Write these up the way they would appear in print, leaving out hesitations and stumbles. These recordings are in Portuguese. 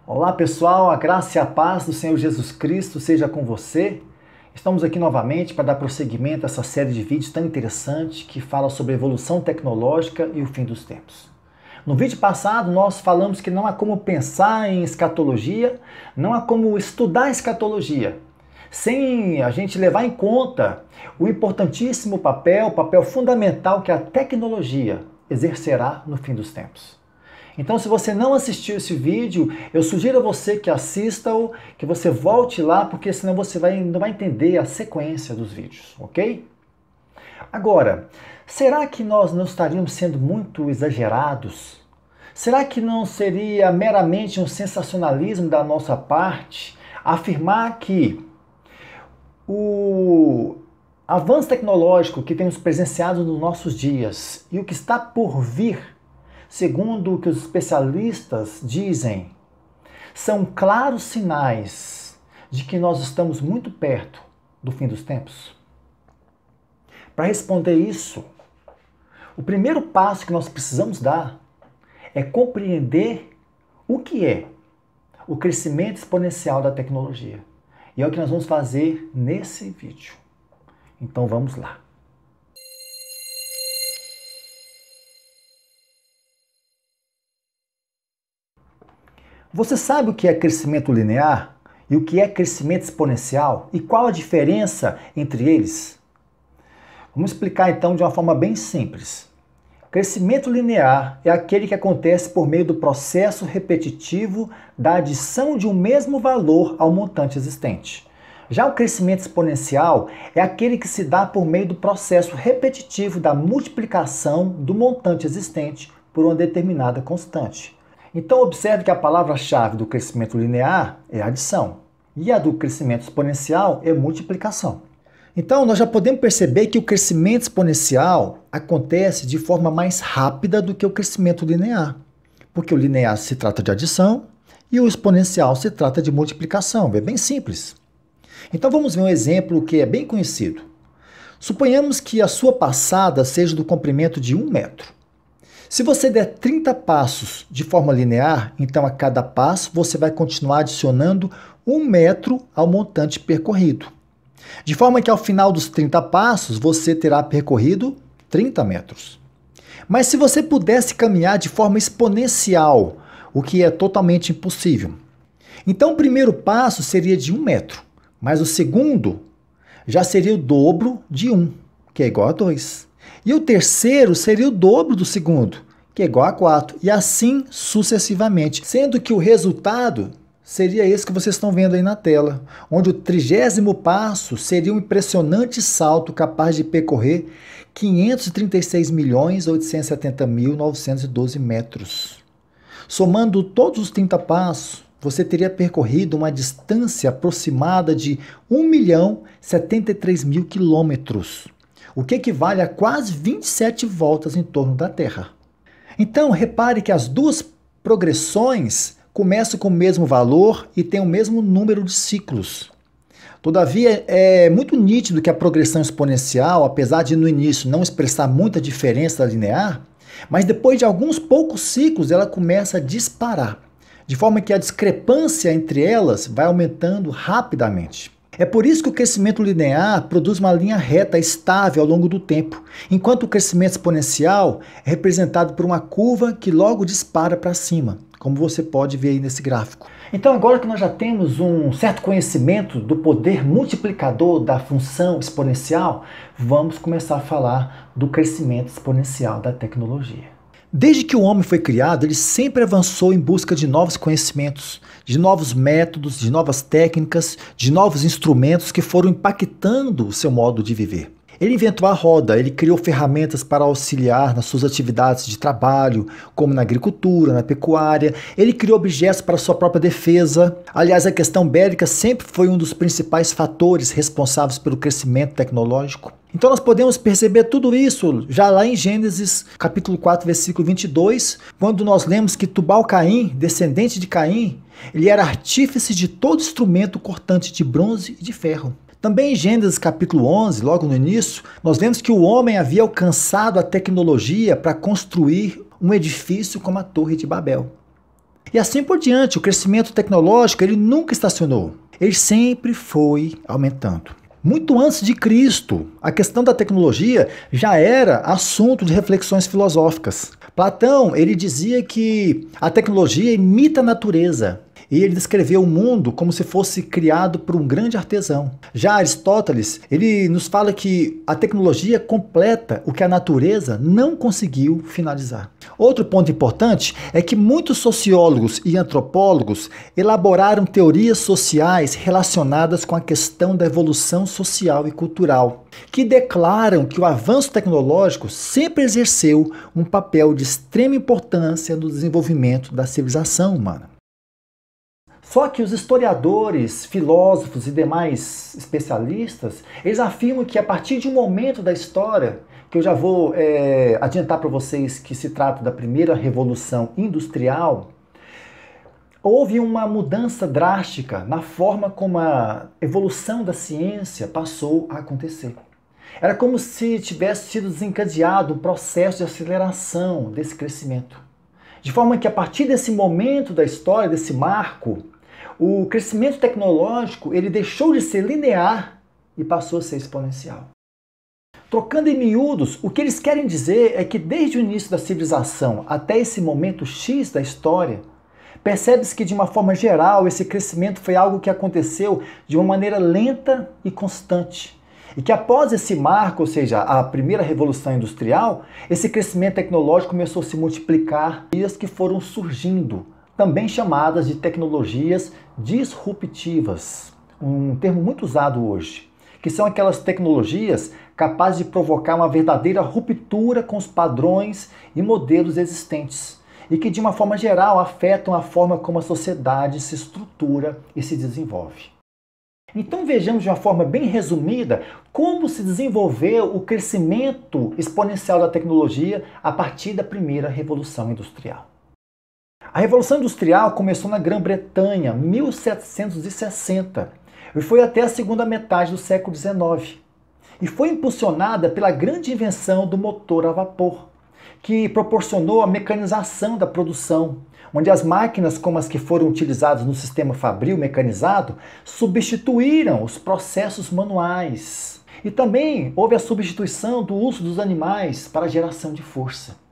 Olá pessoal, a graça e a paz do Senhor Jesus Cristo seja com você. Estamos aqui novamente para dar prosseguimento a essa série de vídeos tão interessante que fala sobre a evolução tecnológica e o fim dos tempos. No vídeo passado nós falamos que não há como pensar em escatologia, não há como estudar escatologia, sem a gente levar em conta o importantíssimo papel fundamental que a tecnologia exercerá no fim dos tempos. Então, se você não assistiu esse vídeo, eu sugiro a você que assista-o, que você volte lá, porque senão você não vai entender a sequência dos vídeos, ok? Agora, será que nós não estaríamos sendo muito exagerados? Será que não seria meramente um sensacionalismo da nossa parte afirmar que o avanço tecnológico que temos presenciado nos nossos dias e o que está por vir, segundo o que os especialistas dizem, são claros sinais de que nós estamos muito perto do fim dos tempos? Para responder isso, o primeiro passo que nós precisamos dar é compreender o que é o crescimento exponencial da tecnologia. E é o que nós vamos fazer nesse vídeo. Então vamos lá. Você sabe o que é crescimento linear e o que é crescimento exponencial e qual a diferença entre eles? Vamos explicar então de uma forma bem simples. Crescimento linear é aquele que acontece por meio do processo repetitivo da adição de um mesmo valor ao montante existente. Já o crescimento exponencial é aquele que se dá por meio do processo repetitivo da multiplicação do montante existente por uma determinada constante. Então observe que a palavra-chave do crescimento linear é adição e a do crescimento exponencial é multiplicação. Então nós já podemos perceber que o crescimento exponencial acontece de forma mais rápida do que o crescimento linear, porque o linear se trata de adição e o exponencial se trata de multiplicação, é bem simples. Então vamos ver um exemplo que é bem conhecido. Suponhamos que a sua passada seja do comprimento de 1 metro. Se você der 30 passos de forma linear, então a cada passo você vai continuar adicionando 1 metro ao montante percorrido. De forma que ao final dos 30 passos você terá percorrido 30 metros. Mas se você pudesse caminhar de forma exponencial, o que é totalmente impossível, então o primeiro passo seria de 1 metro, mas o segundo já seria o dobro de 1, que é igual a 2. E o terceiro seria o dobro do segundo, que é igual a 4, e assim sucessivamente, sendo que o resultado seria esse que vocês estão vendo aí na tela, onde o 30º passo seria um impressionante salto capaz de percorrer 536.870.912 metros. Somando todos os 30 passos, você teria percorrido uma distância aproximada de 1.073.000 quilômetros, o que equivale a quase 27 voltas em torno da Terra. Então, repare que as duas progressões começam com o mesmo valor e têm o mesmo número de ciclos. Todavia, é muito nítido que a progressão exponencial, apesar de no início não expressar muita diferença da linear, mas depois de alguns poucos ciclos ela começa a disparar, de forma que a discrepância entre elas vai aumentando rapidamente. É por isso que o crescimento linear produz uma linha reta estável ao longo do tempo, enquanto o crescimento exponencial é representado por uma curva que logo dispara para cima, como você pode ver aí nesse gráfico. Então agora que nós já temos um certo conhecimento do poder multiplicador da função exponencial, vamos começar a falar do crescimento exponencial da tecnologia. Desde que o homem foi criado, ele sempre avançou em busca de novos conhecimentos, de novos métodos, de novas técnicas, de novos instrumentos que foram impactando o seu modo de viver. Ele inventou a roda, ele criou ferramentas para auxiliar nas suas atividades de trabalho, como na agricultura, na pecuária. Ele criou objetos para sua própria defesa. Aliás, a questão bélica sempre foi um dos principais fatores responsáveis pelo crescimento tecnológico. Então nós podemos perceber tudo isso já lá em Gênesis capítulo 4, versículo 22, quando nós lemos que Tubal-Caim, descendente de Caim, ele era artífice de todo instrumento cortante de bronze e de ferro. Também em Gênesis capítulo 11, logo no início, nós vemos que o homem havia alcançado a tecnologia para construir um edifício como a Torre de Babel. E assim por diante, o crescimento tecnológico ele nunca estacionou. Ele sempre foi aumentando. Muito antes de Cristo, a questão da tecnologia já era assunto de reflexões filosóficas. Platão, ele dizia que a tecnologia imita a natureza. E ele descreveu o mundo como se fosse criado por um grande artesão. Já Aristóteles, ele nos fala que a tecnologia completa o que a natureza não conseguiu finalizar. Outro ponto importante é que muitos sociólogos e antropólogos elaboraram teorias sociais relacionadas com a questão da evolução social e cultural, que declaram que o avanço tecnológico sempre exerceu um papel de extrema importância no desenvolvimento da civilização humana. Só que os historiadores, filósofos e demais especialistas, eles afirmam que a partir de um momento da história, que eu já vou adiantar para vocês que se trata da primeira revolução industrial, houve uma mudança drástica na forma como a evolução da ciência passou a acontecer. Era como se tivesse sido desencadeado um processo de aceleração desse crescimento. De forma que a partir desse momento da história, desse marco, o crescimento tecnológico ele deixou de ser linear e passou a ser exponencial. Trocando em miúdos, o que eles querem dizer é que desde o início da civilização até esse momento X da história, percebe-se que de uma forma geral esse crescimento foi algo que aconteceu de uma maneira lenta e constante. E que após esse marco, ou seja, a primeira revolução industrial, esse crescimento tecnológico começou a se multiplicar e as que foram surgindo, também chamadas de tecnologias disruptivas, um termo muito usado hoje, que são aquelas tecnologias capazes de provocar uma verdadeira ruptura com os padrões e modelos existentes e que de uma forma geral afetam a forma como a sociedade se estrutura e se desenvolve. Então vejamos de uma forma bem resumida como se desenvolveu o crescimento exponencial da tecnologia a partir da primeira Revolução Industrial. A Revolução Industrial começou na Grã-Bretanha, 1760, e foi até a segunda metade do século XIX. E foi impulsionada pela grande invenção do motor a vapor, que proporcionou a mecanização da produção, onde as máquinas como as que foram utilizadas no sistema fabril mecanizado substituíram os processos manuais. E também houve a substituição do uso dos animais para a geração de força.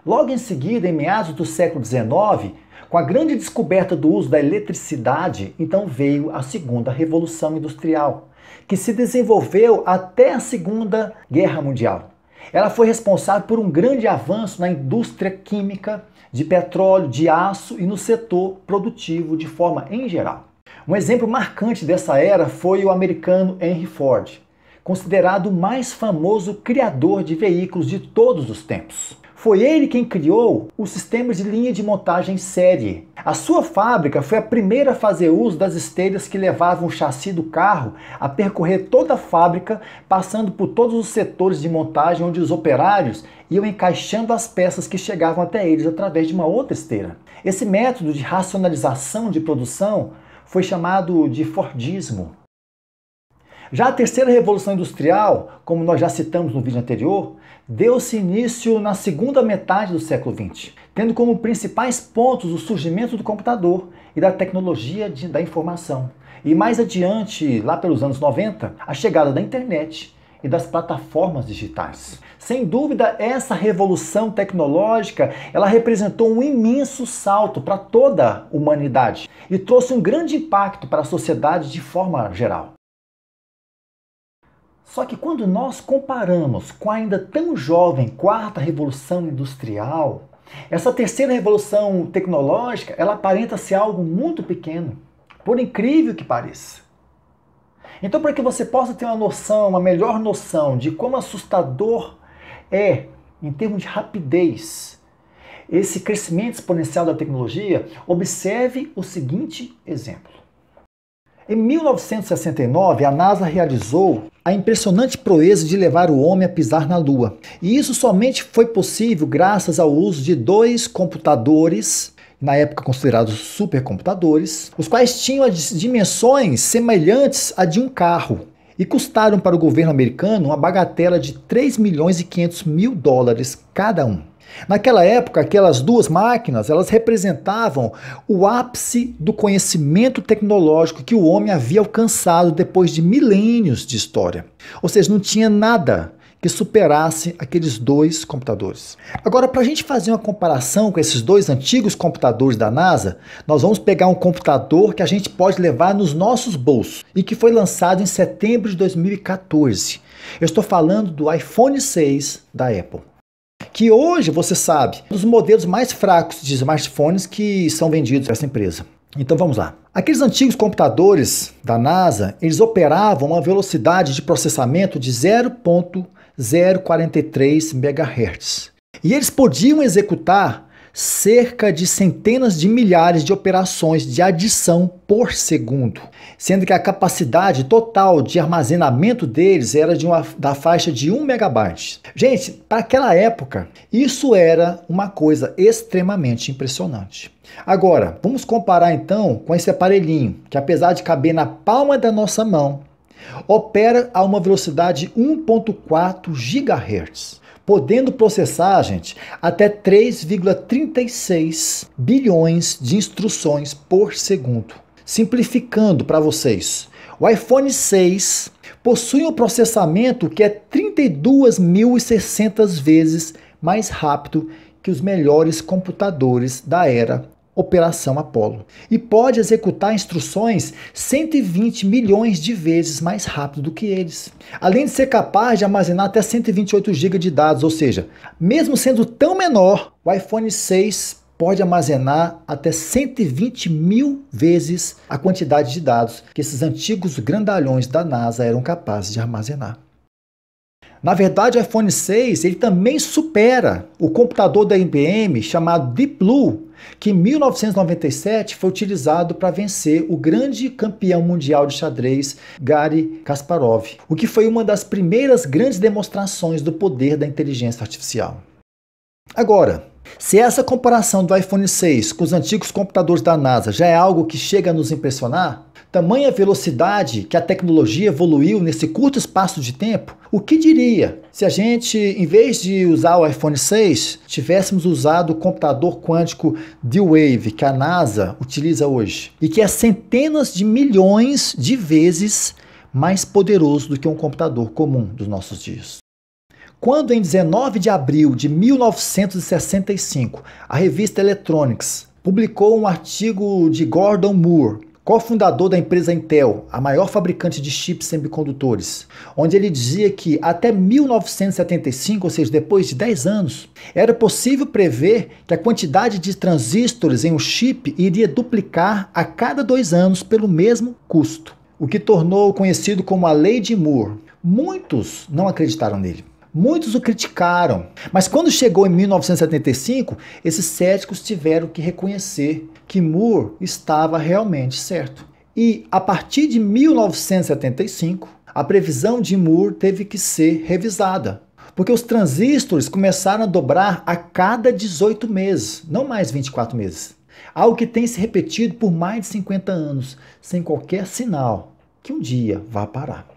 Logo em seguida, em meados do século XIX, com a grande descoberta do uso da eletricidade, então veio a segunda Revolução Industrial, que se desenvolveu até a Segunda Guerra Mundial. Ela foi responsável por um grande avanço na indústria química, de petróleo, de aço e no setor produtivo de forma em geral. Um exemplo marcante dessa era foi o americano Henry Ford, considerado o mais famoso criador de veículos de todos os tempos. Foi ele quem criou os sistemas de linha de montagem em série. A sua fábrica foi a primeira a fazer uso das esteiras que levavam o chassi do carro a percorrer toda a fábrica, passando por todos os setores de montagem onde os operários iam encaixando as peças que chegavam até eles através de uma outra esteira. Esse método de racionalização de produção foi chamado de Fordismo. Já a terceira Revolução Industrial, como nós já citamos no vídeo anterior, deu-se início na segunda metade do século XX, tendo como principais pontos o surgimento do computador e da tecnologia da informação. E mais adiante, lá pelos anos 90, a chegada da internet e das plataformas digitais. Sem dúvida, essa revolução tecnológica, ela representou um imenso salto para toda a humanidade e trouxe um grande impacto para a sociedade de forma geral. Só que quando nós comparamos com a ainda tão jovem quarta revolução industrial, essa terceira revolução tecnológica, ela aparenta ser algo muito pequeno, por incrível que pareça. Então, para que você possa ter uma noção, uma melhor noção de como assustador é, em termos de rapidez, esse crescimento exponencial da tecnologia, observe o seguinte exemplo. Em 1969, a NASA realizou a impressionante proeza de levar o homem a pisar na Lua. E isso somente foi possível graças ao uso de dois computadores, na época considerados supercomputadores, os quais tinham as dimensões semelhantes à de um carro e custaram para o governo americano uma bagatela de 3 milhões e 500 mil dólares cada um. Naquela época, aquelas duas máquinas, elas representavam o ápice do conhecimento tecnológico que o homem havia alcançado depois de milênios de história. Ou seja, não tinha nada que superasse aqueles dois computadores. Agora, para a gente fazer uma comparação com esses dois antigos computadores da NASA, nós vamos pegar um computador que a gente pode levar nos nossos bolsos e que foi lançado em setembro de 2014. Eu estou falando do iPhone 6 da Apple, que hoje, você sabe, é um dos modelos mais fracos de smartphones que são vendidos por essa empresa. Então vamos lá. Aqueles antigos computadores da NASA, eles operavam a uma velocidade de processamento de 0,043 MHz. E eles podiam executar cerca de centenas de milhares de operações de adição por segundo, sendo que a capacidade total de armazenamento deles era da faixa de 1 megabyte. Gente, para aquela época, isso era uma coisa extremamente impressionante. Agora, vamos comparar então com esse aparelhinho, que apesar de caber na palma da nossa mão, opera a uma velocidade de 1,4 GHz. Podendo processar, gente, até 3,36 bilhões de instruções por segundo. Simplificando para vocês, o iPhone 6 possui um processamento que é 32.600 vezes mais rápido que os melhores computadores da era Operação Apollo, e pode executar instruções 120 milhões de vezes mais rápido do que eles. Além de ser capaz de armazenar até 128 GB de dados, ou seja, mesmo sendo tão menor, o iPhone 6 pode armazenar até 120 mil vezes a quantidade de dados que esses antigos grandalhões da NASA eram capazes de armazenar. Na verdade, o iPhone 6 ele também supera o computador da IBM chamado Deep Blue, que em 1997 foi utilizado para vencer o grande campeão mundial de xadrez Garry Kasparov, o que foi uma das primeiras grandes demonstrações do poder da inteligência artificial. Agora, se essa comparação do iPhone 6 com os antigos computadores da NASA já é algo que chega a nos impressionar, tamanha velocidade que a tecnologia evoluiu nesse curto espaço de tempo, o que diria se a gente, em vez de usar o iPhone 6, tivéssemos usado o computador quântico D-Wave que a NASA utiliza hoje e que é centenas de milhões de vezes mais poderoso do que um computador comum dos nossos dias. Quando em 19 de abril de 1965, a revista Electronics publicou um artigo de Gordon Moore, cofundador da empresa Intel, a maior fabricante de chips semicondutores, onde ele dizia que até 1975, ou seja, depois de 10 anos, era possível prever que a quantidade de transistores em um chip iria duplicar a cada 2 anos pelo mesmo custo, o que tornou conhecido como a Lei de Moore. Muitos não acreditaram nele. Muitos o criticaram, mas quando chegou em 1975, esses céticos tiveram que reconhecer que Moore estava realmente certo. E a partir de 1975, a previsão de Moore teve que ser revisada, porque os transistores começaram a dobrar a cada 18 meses, não mais 24 meses. Algo que tem se repetido por mais de 50 anos, sem qualquer sinal que um dia vá parar.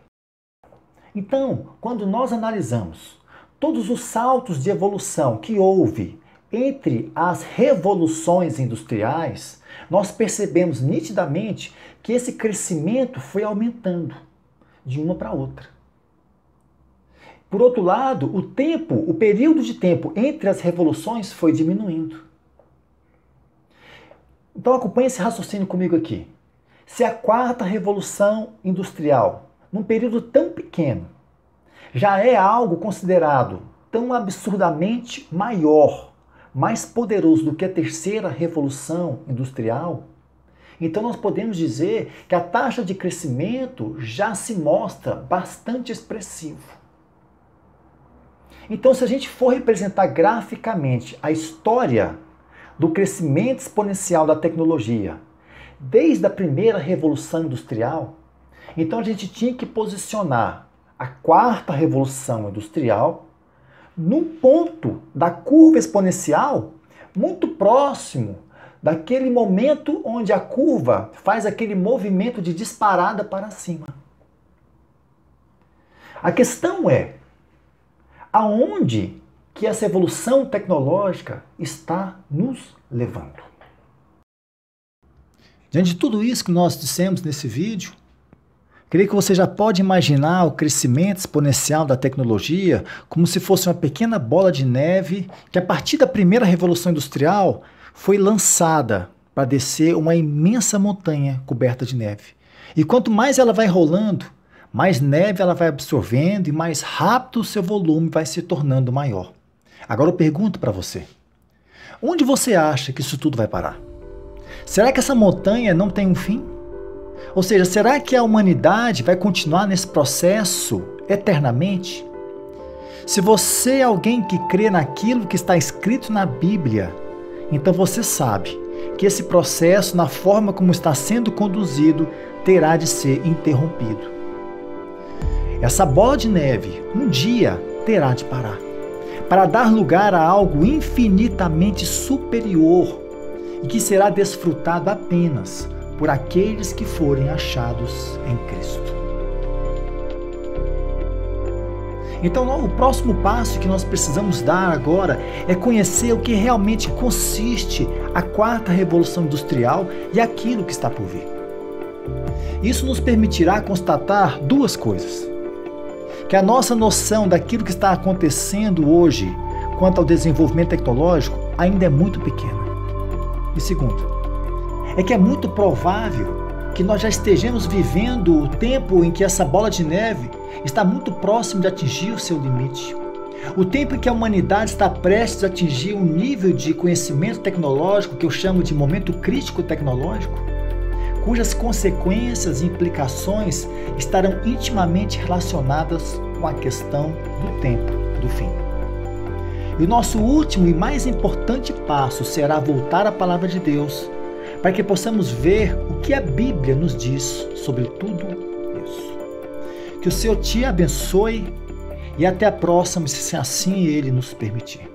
Então, quando nós analisamos todos os saltos de evolução que houve entre as revoluções industriais, nós percebemos nitidamente que esse crescimento foi aumentando de uma para outra. Por outro lado, o período de tempo entre as revoluções foi diminuindo. Então acompanhe esse raciocínio comigo aqui. Se a quarta revolução industrial, num período tão pequeno, já é algo considerado tão absurdamente maior, mais poderoso do que a terceira revolução industrial, então nós podemos dizer que a taxa de crescimento já se mostra bastante expressivo. Então, se a gente for representar graficamente a história do crescimento exponencial da tecnologia, desde a primeira revolução industrial, então a gente tinha que posicionar a quarta revolução industrial num ponto da curva exponencial muito próximo daquele momento onde a curva faz aquele movimento de disparada para cima. A questão é, aonde que essa evolução tecnológica está nos levando. Diante de tudo isso que nós dissemos nesse vídeo, creio que você já pode imaginar o crescimento exponencial da tecnologia como se fosse uma pequena bola de neve que, a partir da primeira revolução industrial, foi lançada para descer uma imensa montanha coberta de neve. E quanto mais ela vai rolando, mais neve ela vai absorvendo e mais rápido o seu volume vai se tornando maior. Agora eu pergunto para você, onde você acha que isso tudo vai parar? Será que essa montanha não tem um fim? Ou seja, será que a humanidade vai continuar nesse processo eternamente? Se você é alguém que crê naquilo que está escrito na Bíblia, então você sabe que esse processo, na forma como está sendo conduzido, terá de ser interrompido. Essa bola de neve, um dia, terá de parar, para dar lugar a algo infinitamente superior e que será desfrutado apenas por aqueles que forem achados em Cristo. Então, o próximo passo que nós precisamos dar agora é conhecer o que realmente consiste a quarta revolução industrial e aquilo que está por vir. Isso nos permitirá constatar duas coisas: que a nossa noção daquilo que está acontecendo hoje quanto ao desenvolvimento tecnológico ainda é muito pequena. E segundo, é que é muito provável que nós já estejamos vivendo o tempo em que essa bola de neve está muito próximo de atingir o seu limite. O tempo em que a humanidade está prestes a atingir um nível de conhecimento tecnológico que eu chamo de momento crítico tecnológico, cujas consequências e implicações estarão intimamente relacionadas com a questão do tempo do fim. E o nosso último e mais importante passo será voltar à Palavra de Deus, para que possamos ver o que a Bíblia nos diz sobre tudo isso. Que o Senhor te abençoe e até a próxima, se assim Ele nos permitir.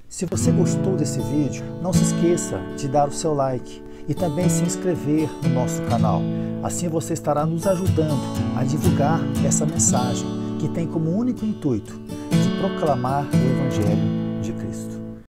Se você gostou desse vídeo, não se esqueça de dar o seu like e também se inscrever no nosso canal. Assim você estará nos ajudando a divulgar essa mensagem que tem como único intuito de proclamar o Evangelho